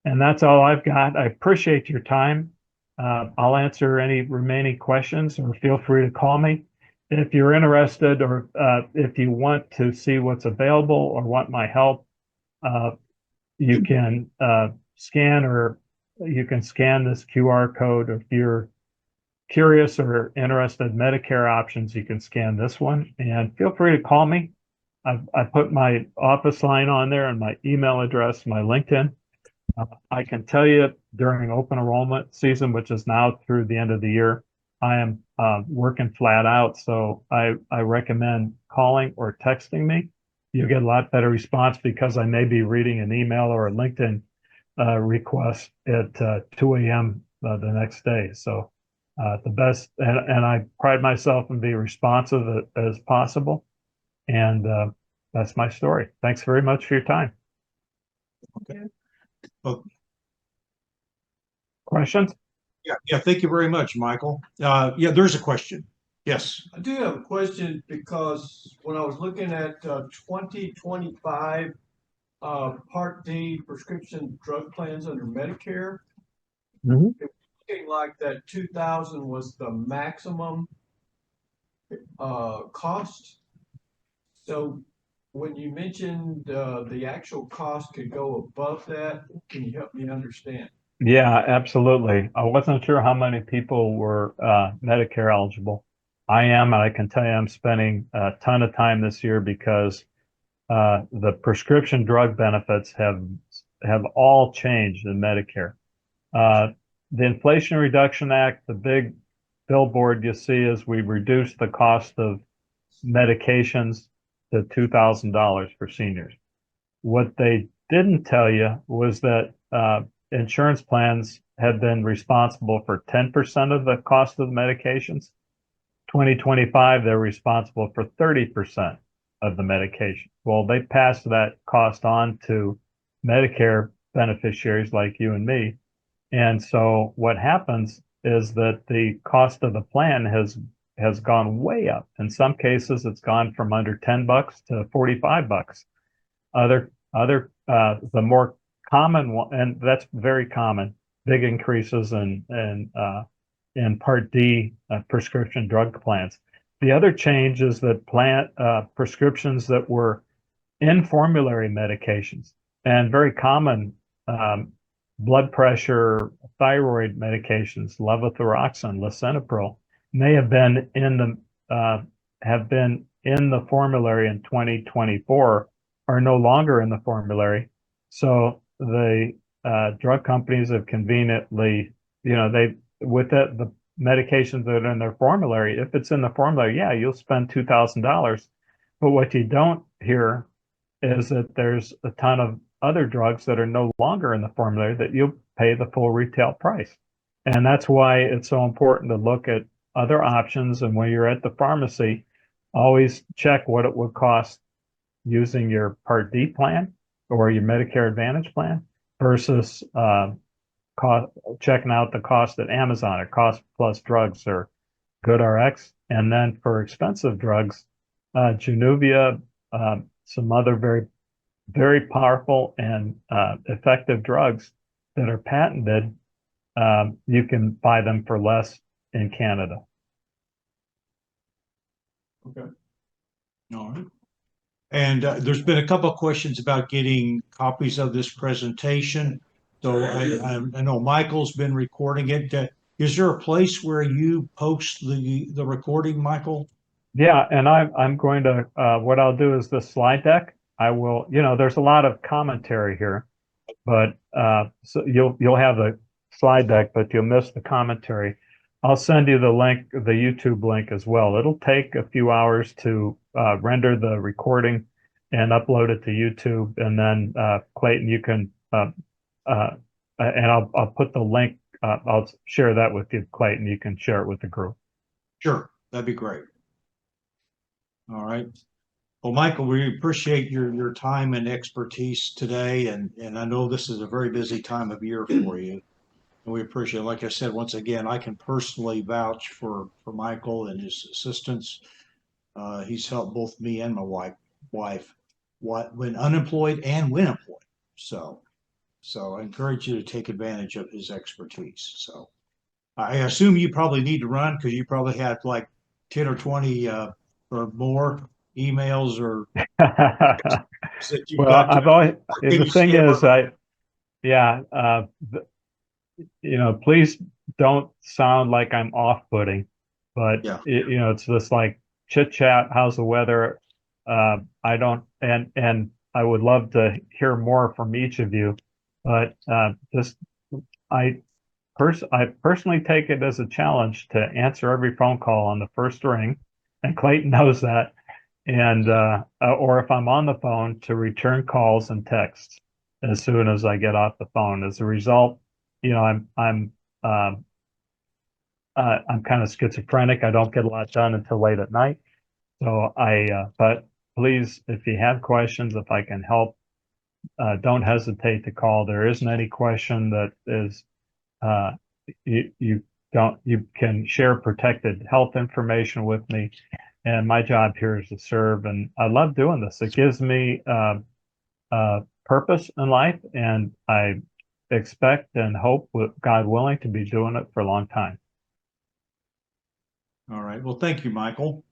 And that's all I've got. I appreciate your time. I'll answer any remaining questions, or feel free to call me. If you're interested, or if you want to see what's available or want my help, you can scan this QR code. If you're curious or interested in Medicare options, you can scan this one, and feel free to call me. I put my office line on there and my email address, my LinkedIn. I can tell you during open enrollment season, which is now through the end of the year, I am working flat out. So I recommend calling or texting me. You'll get a lot better response because I may be reading an email or a LinkedIn request at 2 a.m. The next day. So the best, and I pride myself in being responsive as possible. And that's my story. Thanks very much for your time. Okay. Well, Questions? yeah. Thank you very much, Michael. Yeah, there's a question. Yes. I do have a question because when I was looking at 2025 Part D prescription drug plans under Medicare, Mhm. it was looking like that 2,000 was the maximum cost. So when you mentioned the actual cost could go above that, can you help me understand? Yeah, absolutely. I wasn't sure how many people were Medicare eligible. I am, and I can tell you I'm spending a ton of time this year because the prescription drug benefits have all changed in Medicare. The Inflation Reduction Act, the big billboard you see is we reduced the cost of medications to $2,000 for seniors. What they didn't tell you was that insurance plans have been responsible for 10% of the cost of the medications. 2025, they're responsible for 30% of the medication. Well, they passed that cost on to Medicare beneficiaries like you and me. And so what happens is that the cost of the plan has gone way up. In some cases, it's gone from under $10 to $45. The more common one, and that's very common, big increases in Part D prescription drug plans. The other change is that prescriptions that were in formulary medications and very common blood pressure, thyroid medications, levothyroxine, lisinopril, may have been in the formulary in 2024, are no longer in the formulary. So the drug companies have conveniently, with the medications that are in their formulary, if it's in the formulary, yeah, you'll spend $2,000. But what you don't hear is that there's a ton of other drugs that are no longer in the formulary that you'll pay the full retail price. And that's why it's so important to look at other options. And when you're at the pharmacy, always check what it would cost using your Part D plan or your Medicare Advantage plan versus checking out the cost at Amazon or Cost Plus Drugs or GoodRx. And then for expensive drugs, Januvia, some other very, very powerful and effective drugs that are patented, you can buy them for less in Canada. Okay. All right. And there's been a couple of questions about getting copies of this presentation. So I know Michael's been recording it. Is there a place where you post the recording, Michael? Yeah, and I'm going to, what I'll do is the slide deck, I will, there's a lot of commentary here, but so you'll have the slide deck, but you'll miss the commentary. I'll send you the link, the YouTube link as well. It'll take a few hours to render the recording and upload it to YouTube. And then Clayton, you can, and I'll put the link. I'll share that with you, Clayton. You can share it with the group. Sure, that'd be great. All right. Well, Michael, we appreciate your time and expertise today, and I know this is a very busy time of year for you. And we appreciate it. Like I said, once again, I can personally vouch for Michael and his assistance. He's helped both me and my wife when unemployed and when employed. So I encourage you to take advantage of his expertise. So I assume you probably need to run because you probably had like 10 or 20 or more emails or that you've Well, got to. I've always, Can the you thing skip is, over? please don't sound like I'm off-putting, but Yeah. it's just like chit chat. How's the weather? I don't, and I would love to hear more from each of you, but I personally take it as a challenge to answer every phone call on the first ring, and Clayton knows that. And or if I'm on the phone, to return calls and texts as soon as I get off the phone. As a result, I'm kind of schizophrenic. I don't get a lot done until late at night. So but please, if you have questions, if I can help, don't hesitate to call. There isn't any question that is, you can share protected health information with me. And my job here is to serve, and I love doing this. It gives me purpose in life, and I expect and hope, with God willing, to be doing it for a long time. All right. Well, thank you, Michael.